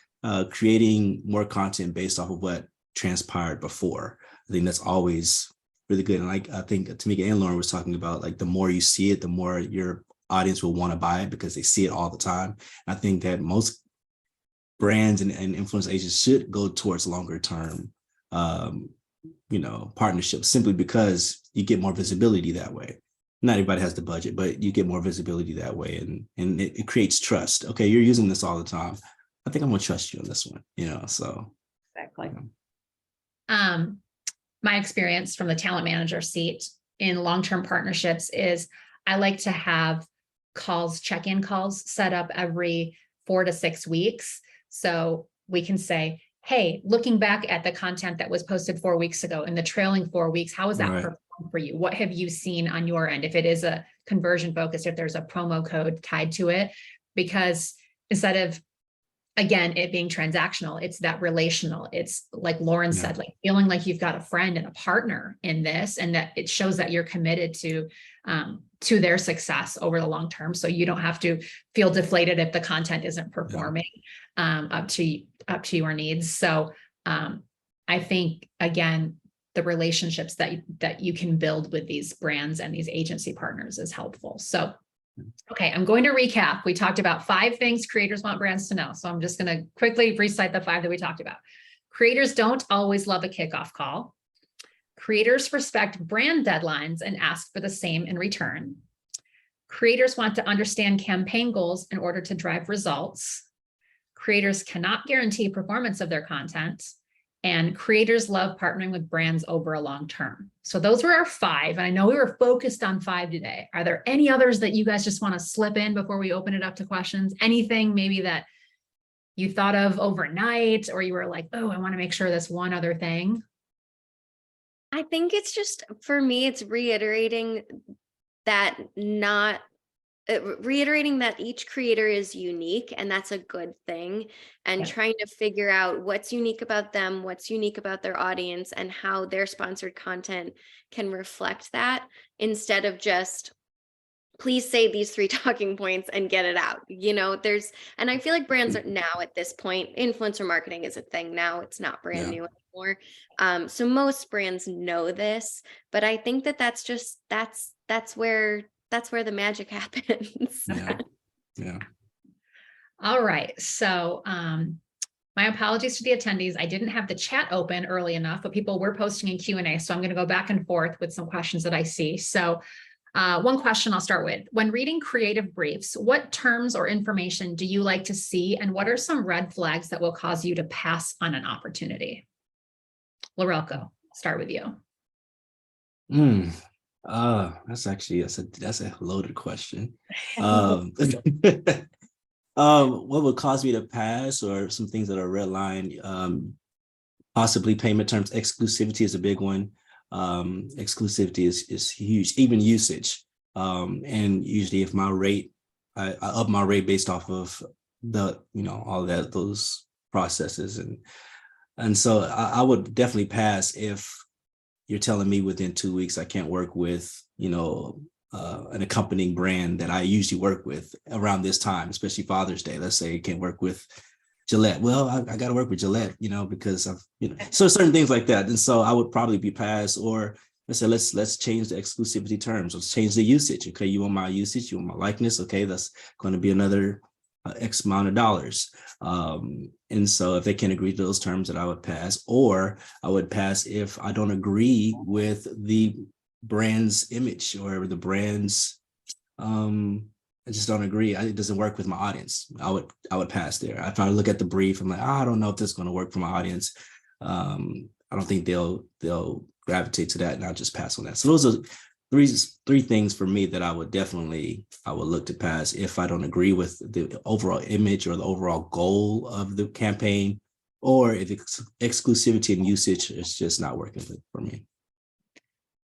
creating more content based off of what transpired before. I think that's always really good. And like, I think Tomeka and Lauren was talking about, like, the more you see it, the more your audience will want to buy it because they see it all the time. And I think that most brands and influence agents should go towards longer term, partnerships, simply because you get more visibility that way. Not everybody has the budget, but you get more visibility that way, and it creates trust. Okay, you're using this all the time. I think I'm gonna trust you on this one, so. Exactly. My experience from the talent manager seat in long-term partnerships is I like to have check-in calls set up every 4 to 6 weeks. So we can say, hey, looking back at the content that was posted 4 weeks ago, in the trailing 4 weeks, how has that performed for you? What have you seen on your end? If it is a conversion focused, if there's a promo code tied to it, because instead of, again, it being transactional, it's that relational. It's like Lauren said, like feeling like you've got a friend and a partner in this, and that it shows that you're committed to their success over the long term. So you don't have to feel deflated if the content isn't performing up to your needs. So I think, again, the relationships that you can build with these brands and these agency partners is helpful. So okay, I'm going to recap. We talked about 5 things creators want brands to know. So I'm just going to quickly recite the 5 that we talked about. Creators don't always love a kickoff call. Creators respect brand deadlines and ask for the same in return. Creators want to understand campaign goals in order to drive results. Creators cannot guarantee performance of their content. And creators love partnering with brands over a long term. So those were our 5. And I know we were focused on 5 today. Are there any others that you guys just want to slip in before we open it up to questions? Anything maybe that you thought of overnight, or you were like, oh, I want to make sure this one other thing? I think it's just, for me, it's reiterating that each creator is unique, and that's a good thing, and trying to figure out what's unique about them, what's unique about their audience, and how their sponsored content can reflect that, instead of just please say these 3 talking points and get it out. And I feel like brands are now at this point, influencer marketing is a thing now. It's not brand new anymore. So most brands know this, but I think that's where the magic happens. Yeah. All right. So my apologies to the attendees. I didn't have the chat open early enough, but people were posting in Q&A. So I'm going to go back and forth with some questions that I see. So one question I'll start with. When reading creative briefs, what terms or information do you like to see? And what are some red flags that will cause you to pass on an opportunity? Lorelco, start with you. That's a loaded question. What would cause me to pass, or some things that are red line? Possibly payment terms. Exclusivity is a big one. Exclusivity is huge, even usage. And usually if my rate, I up my rate based off of all that, those processes. And so I would definitely pass if you're telling me within 2 weeks I can't work with, an accompanying brand that I usually work with around this time, especially Father's Day. Let's say you can't work with Gillette. Well, I got to work with Gillette, because of, so certain things like that. And so I would probably be passed, or let's change the exclusivity terms. Let's change the usage. Okay, you want my usage, you want my likeness. Okay, that's going to be another X amount of dollars. And so if they can't agree to those terms, that I would pass, or I would pass if I don't agree with the brand's image or the brand's, I just don't agree. It doesn't work with my audience. I would pass there. If I look at the brief, I'm like, I don't know if this is going to work for my audience. I don't think they'll gravitate to that, and I'll just pass on that. So those are three things for me that I would look to pass if I don't agree with the overall image or the overall goal of the campaign, or if exclusivity and usage is just not working for me.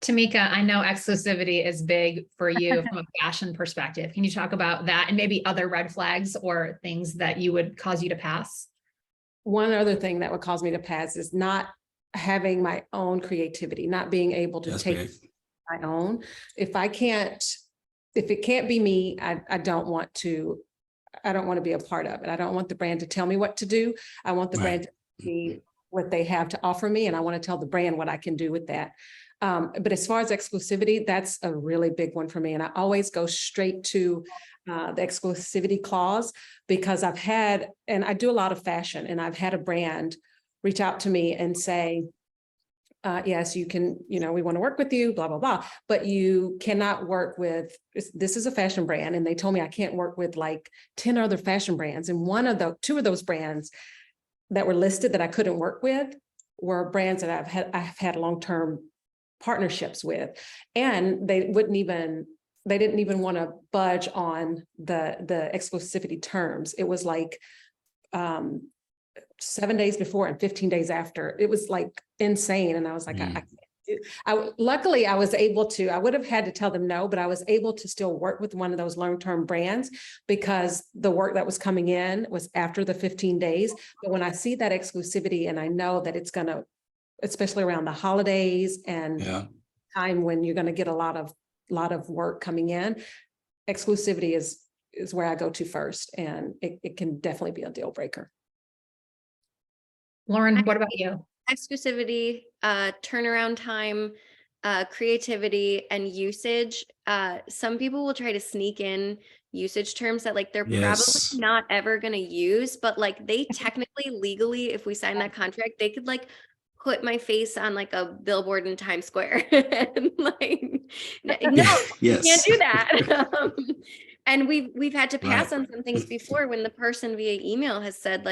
Tomeka, I know exclusivity is big for you from a fashion perspective. Can you talk about that and maybe other red flags or things that would cause you to pass? One other thing that would cause me to pass is not having my own creativity, not being able to take my own. If it can't be me, I don't want to be a part of it. I don't want the brand to tell me what to do. I want the brand to see what they have to offer me, and I want to tell the brand what I can do with that. But as far as exclusivity, that's a really big one for me. And I always go straight to the exclusivity clause, because I do a lot of fashion, and I've had a brand reach out to me and say, yes, you can, we want to work with you, blah, blah, blah, but you cannot work with, this is a fashion brand. And they told me I can't work with like 10 other fashion brands. And two of those brands that were listed that I couldn't work with were brands that I've had long-term partnerships with, and they didn't even want to budge on the exclusivity terms. It was like 7 days before and 15 days after. It was like insane. And I was like, luckily I was able to, I would have had to tell them no, but I was able to still work with one of those long-term brands, because the work that was coming in was after the 15 days. But when I see that exclusivity, and I know that it's going to, especially around the holidays and time when you're going to get a lot of work coming in, exclusivity is where I go to first, and it can definitely be a deal breaker. Lauren, what about you? Exclusivity, turnaround time, creativity, and usage. Some people will try to sneak in usage terms that they're probably not ever going to use, but they technically, legally, if we sign that contract, they could put my face on a billboard in Times Square. And no, you can't do that. And we've had to pass on some things before when the person via email has said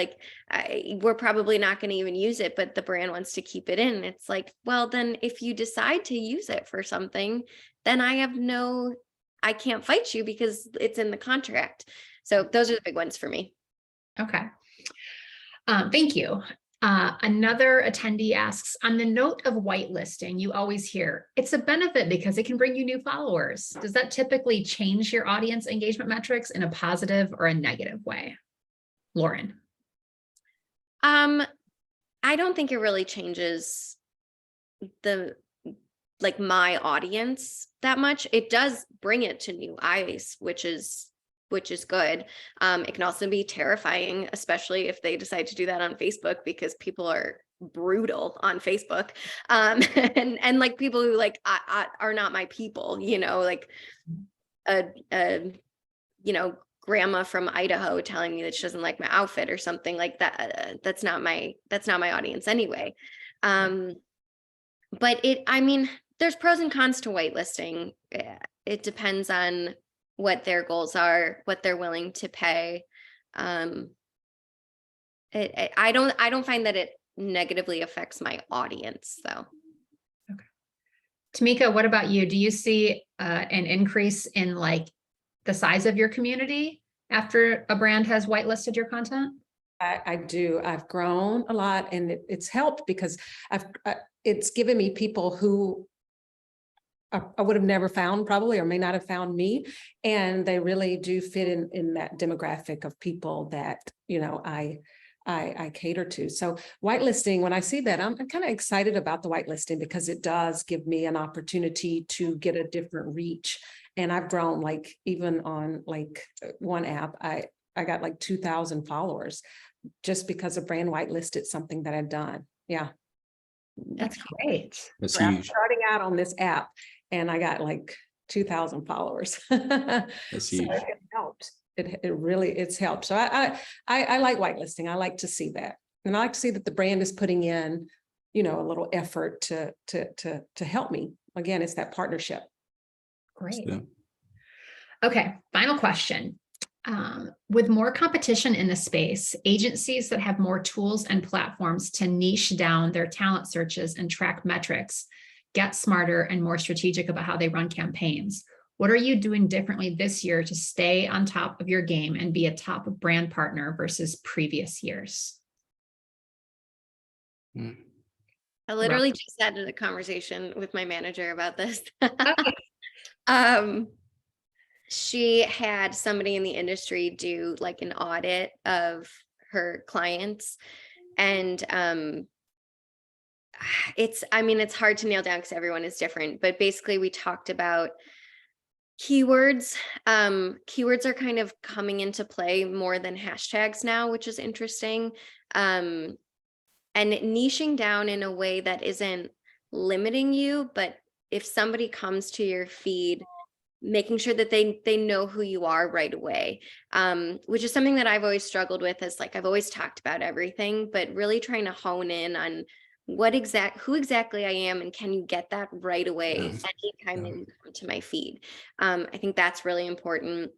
we're probably not going to even use it, but the brand wants to keep it in. It's well, then if you decide to use it for something, then I can't fight you because it's in the contract. So those are the big ones for me. Okay. Thank you. Another attendee asks, on the note of whitelisting, you always hear it's a benefit because it can bring you new followers. Does that typically change your audience engagement metrics in a positive or a negative way? Lauren. I don't think it really changes like my audience that much. It does bring it to new eyes, which is good. It can also be terrifying, especially if they decide to do that on Facebook, because people are brutal on Facebook. And like people who like are not my people, you know, like you know, grandma from Idaho telling me that she doesn't like my outfit or something like that. That's not my audience anyway. But I mean, there's pros and cons to whitelisting. It depends on what their goals are, what they're willing to pay. I don't find that it negatively affects my audience though. Okay. Tamika, what about you? Do you see an increase in like the size of your community after a brand has whitelisted your content? I do. I've grown a lot, and it's helped because it's given me people who I would have never found probably, or may not have found me. And they really do fit in that demographic of people that, you know, I cater to. So whitelisting, when I see that, I'm kind of excited about the whitelisting because it does give me an opportunity to get a different reach. And I've grown, like even on like one app, I got like 2,000 followers just because a brand whitelisted something that I've done. Yeah. That's great. That's I'm huge. starting out on this app and I got like 2,000 followers. That's huge. So it helped. It's helped. So I like whitelisting. I like to see that. And I like to see that the brand is putting in, you know, a little effort to help me. Again, it's that partnership. Great. Yeah. Okay, final question. With more competition in the space, agencies that have more tools and platforms to niche down their talent searches and track metrics get smarter and more strategic about how they run campaigns. What are you doing differently this year to stay on top of your game and be a top brand partner versus previous years? I literally just had a conversation with my manager about this. She had somebody in the industry do like an audit of her clients, and it's hard to nail down because everyone is different, but basically we talked about keywords. Keywords are kind of coming into play more than hashtags now, which is interesting. And niching down in a way that isn't limiting you, but if somebody comes to your feed, making sure that they know who you are right away, which is something that I've always struggled with. Is like I've always talked about everything, but really trying to hone in on who exactly I am, and can you get that right away anytime that you come to my feed. I think that's really important.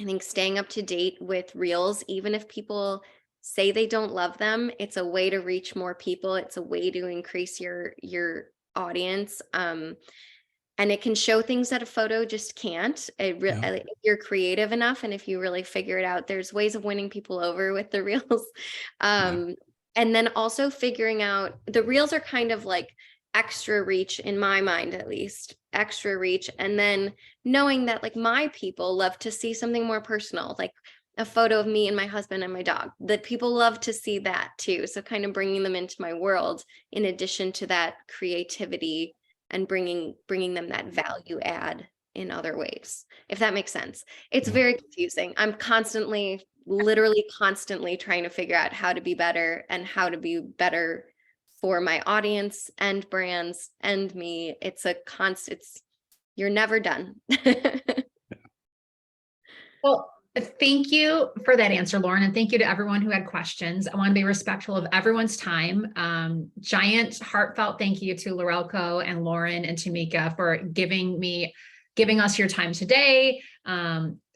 I think staying up to date with reels, even if people say they don't love them, it's a way to reach more people. It's a way to increase your audience. And it can show things that a photo just can't. If you're creative enough, and if you really figure it out, there's ways of winning people over with the reels. And then also figuring out, the reels are kind of like extra reach in my mind, at least extra reach. And then knowing that like my people love to see something more personal, like a photo of me and my husband and my dog, that people love to see that too. So kind of bringing them into my world in addition to that creativity, and bringing them that value add in other ways, if that makes sense. It's very confusing. I'm literally constantly trying to figure out how to be better, and how to be better for my audience and brands and me. It's a constant, you're never done. Well, thank you for that answer, Lauren, and thank you to everyone who had questions. I want to be respectful of everyone's time. Giant heartfelt thank you to Lorelco and Lauren and Tomeka for giving us your time today.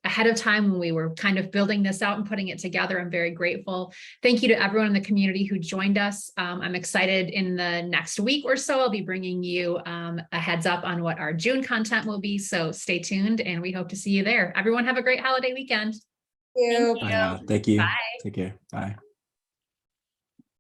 Ahead of time when we were kind of building this out and putting it together. I'm very grateful. Thank you to everyone in the community who joined us. I'm excited. In the next week or so, I'll be bringing you a heads up on what our June content will be. So stay tuned, and we hope to see you there. Everyone have a great holiday weekend. Thank you. Thank you. Thank you. Bye. Take care. Bye.